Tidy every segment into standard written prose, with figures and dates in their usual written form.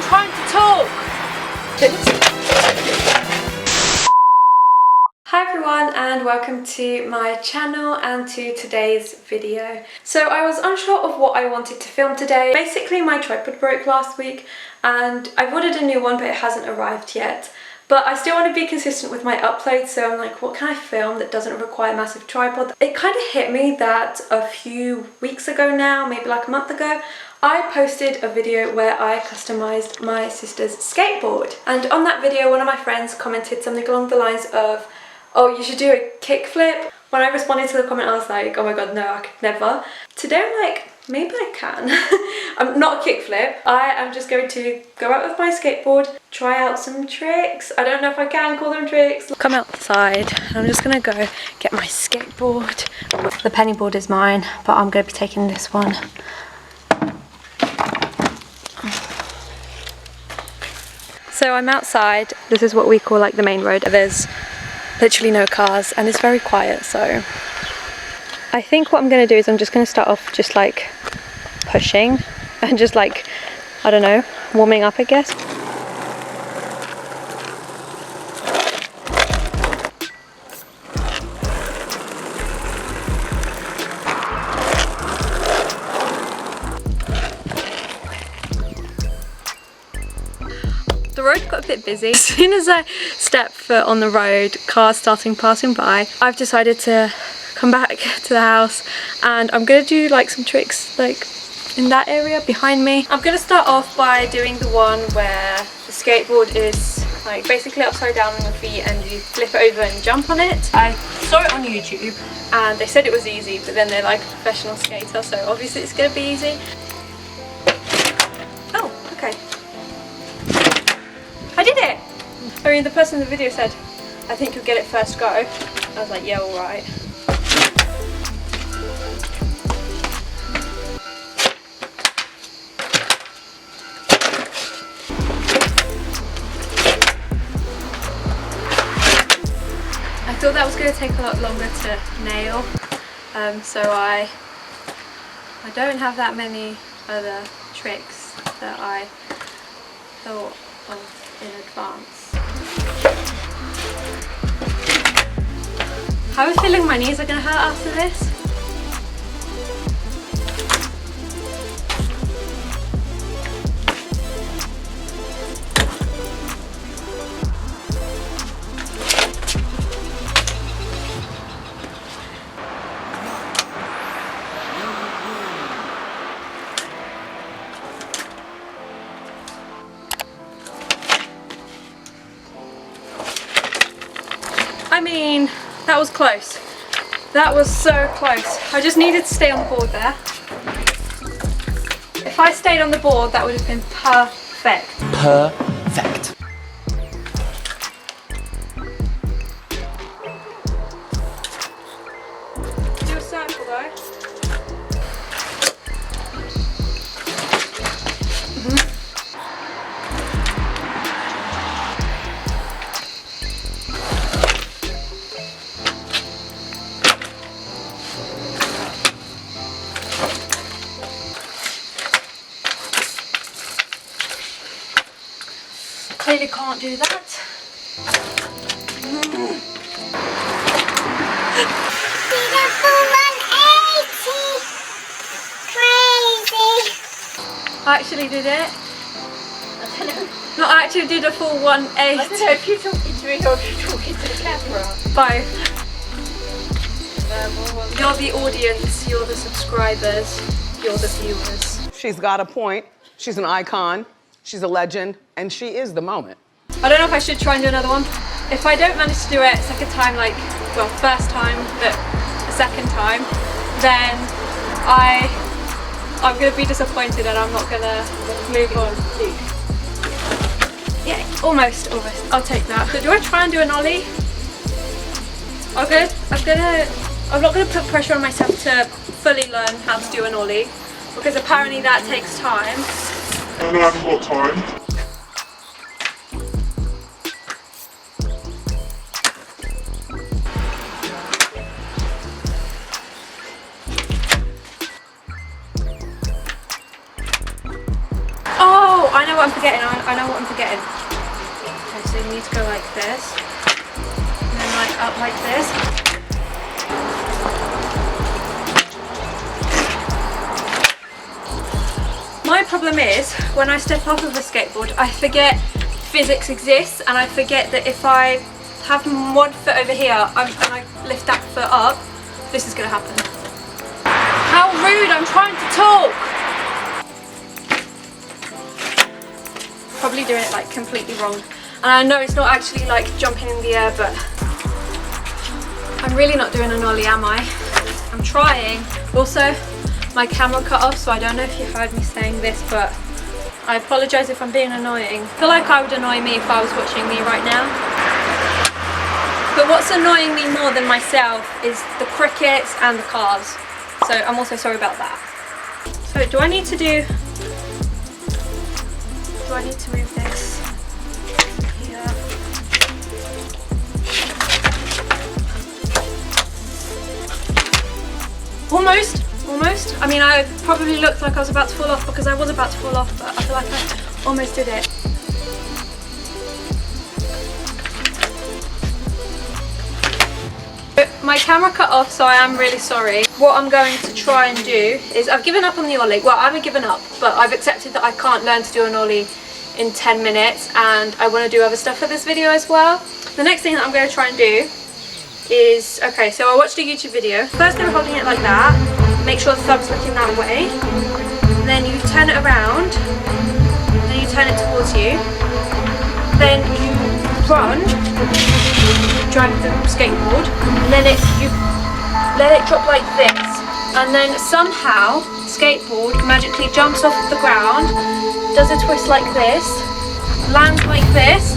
trying to talk. Hi everyone and welcome to my channel and to today's video. So I was unsure of what I wanted to film today. Basically my tripod broke last week and I've ordered a new one but it hasn't arrived yet. But I still want to be consistent with my uploads, so I'm like, what can I film that doesn't require a massive tripod? It kind of hit me that a few weeks ago now, maybe like a month ago, I posted a video where I customized my sister's skateboard. And on that video, one of my friends commented something along the lines of, oh, you should do a kickflip. When I responded to the comment, I was like, oh my god, no, I could never. Today I'm like, maybe I can. I'm not a kickflip. I am just going to go out with my skateboard, try out some tricks. I don't know if I can call them tricks. Come outside. I'm just gonna go get my skateboard. The penny board is mine, but I'm gonna be taking this one. So I'm outside. This is what we call like the main road. There's literally no cars and it's very quiet, so I think what I'm going to do is I'm just going to start off just like pushing and just like, I don't know, warming up I guess. The road got a bit busy. As soon as I step foot on the road, cars passing by, I've decided to come back to the house and I'm gonna do like some tricks like in that area behind me. I'm gonna start off by doing the one where the skateboard is like basically upside down on your feet and you flip it over and jump on it. I saw it on YouTube and they said it was easy, but then they're like a professional skater, so obviously it's gonna be easy. Oh, okay. I did it! I mean, the person in the video said, I think you'll get it first go. I was like, yeah, alright. I thought that was going to take a lot longer to nail, so I don't have that many other tricks that I thought of in advance. I have a feeling my knees are going to hurt after this. I mean, that was close. That was so close. I just needed to stay on the board there. If I stayed on the board, that would have been perfect. Perfect. Do a circle though. Clearly can't do that. I actually did it. I don't know. No, I actually did a full 180. I don't know if you're talking to me or if you're talking to the camera. Both. You're the audience, you're the subscribers, you're the viewers. She's got a point. She's an icon. She's a legend, and she is the moment. I don't know if I should try and do another one. If I don't manage to do it second time, like, well, first time, but the second time, then I'm gonna be disappointed and I'm not gonna move on. Yeah, almost. I'll take that. So do I try and do an ollie? I'm not gonna put pressure on myself to fully learn how to do an ollie because apparently that takes time. And I haven't got time. I know what I'm forgetting. I know what I'm forgetting. Okay, so you need to go like this. And then like up like this. My problem is, when I step off of the skateboard, I forget physics exists, and I forget that if I have one foot over here and I lift that foot up, this is going to happen. How rude, I'm trying to talk! Probably doing it like completely wrong. And I know it's not actually like jumping in the air, but I'm really not doing an ollie, am I? I'm trying. Also, my camera cut off, so I don't know if you heard me saying this, but I apologise if I'm being annoying. I feel like I would annoy me if I was watching me right now. But what's annoying me more than myself is the crickets and the cars. So I'm also sorry about that. So do I need to move this here? Almost. I mean, I probably looked like I was about to fall off because I was about to fall off, but I feel like I almost did it. My camera cut off, so I am really sorry. What I'm going to try and do is, I've given up on the ollie. Well, I haven't given up, but I've accepted that I can't learn to do an ollie in 10 minutes, and I want to do other stuff for this video as well. The next thing that I'm going to try and do is, okay, so I watched a YouTube video. First I'm holding it like that, make sure the thumb's looking that way, and then you turn it around, and then you turn it towards you, then you run, drive the skateboard, and then you let it drop like this, and then somehow skateboard magically jumps off the ground, does a twist like this, lands like this,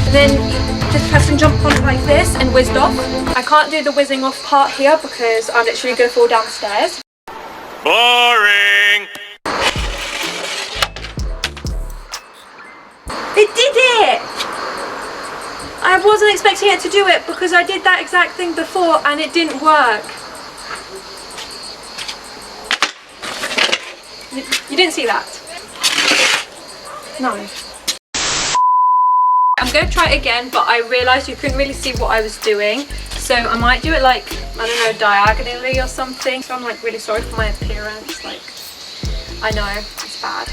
and then you just press and jump on it like this and whizzed off. I can't do the whizzing off part here because I'm literally going to fall down the stairs. Boring! It did it! I wasn't expecting it to do it because I did that exact thing before and it didn't work. You didn't see that? No. I'm going to try it again, but I realised you couldn't really see what I was doing. So I might do it like, I don't know, diagonally or something. So I'm like really sorry for my appearance. Like, I know, it's bad.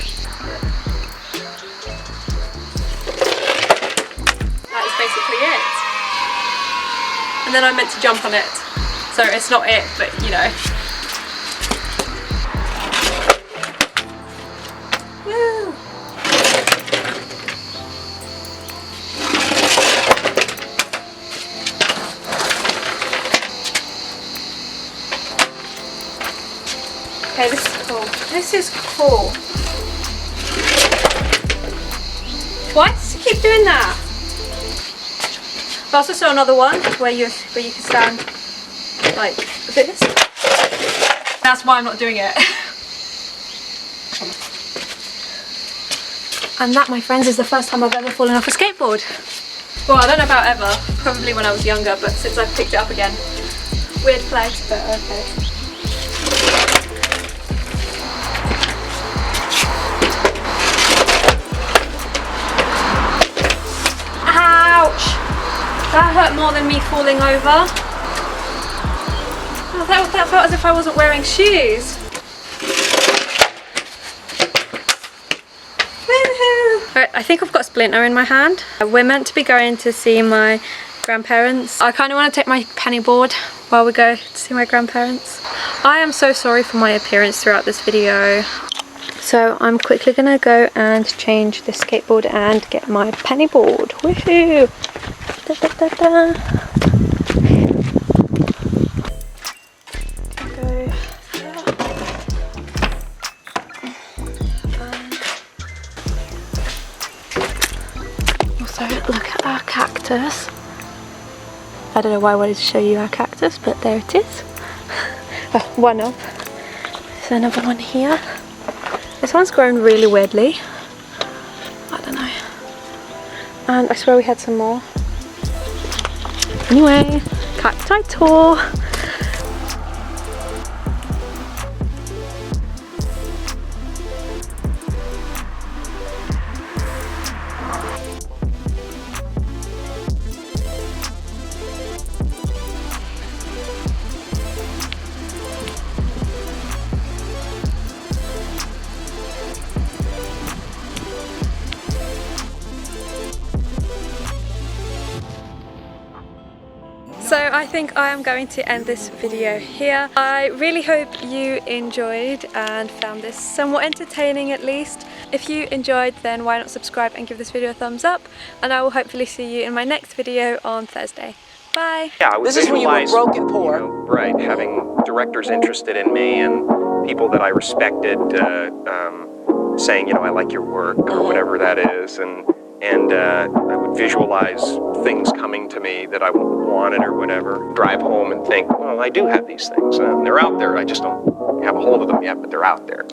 That is basically it. And then I meant to jump on it. So it's not it, but you know. Woo! Okay, this is cool. This is cool. Why does it keep doing that? I also saw another one where you can stand like this. That's why I'm not doing it. And that, my friends, is the first time I've ever fallen off a skateboard. Well, I don't know about ever. Probably when I was younger, but since I've picked it up again. Weird flex, but okay. That hurt more than me falling over. Oh, that felt as if I wasn't wearing shoes. Woohoo! Right, I think I've got a splinter in my hand. We're meant to be going to see my grandparents. I kind of want to take my penny board while we go to see my grandparents. I am so sorry for my appearance throughout this video. So I'm quickly going to go and change this skateboard and get my penny board. Woohoo! Da, da, da, da. Go there. Also, look at our cactus. I don't know why I wanted to show you our cactus, but there it is. Oh, one of. There's another one here. This one's grown really weirdly. I don't know. And I swear we had some more. Anyway, cacti tour. I think I am going to end this video here. I really hope you enjoyed and found this somewhat entertaining at least. If you enjoyed, then why not subscribe and give this video a thumbs up, and I will hopefully see you in my next video on Thursday. Bye! Yeah, I would This is when you were visualize, broken poor. you know, right, having directors interested in me and people that I respected saying, you know, I like your work or whatever that is, and I would visualize things coming to me that I wanted or whatever. Drive home and think, well, I do have these things. They're out there. I just don't have a hold of them yet, but they're out there.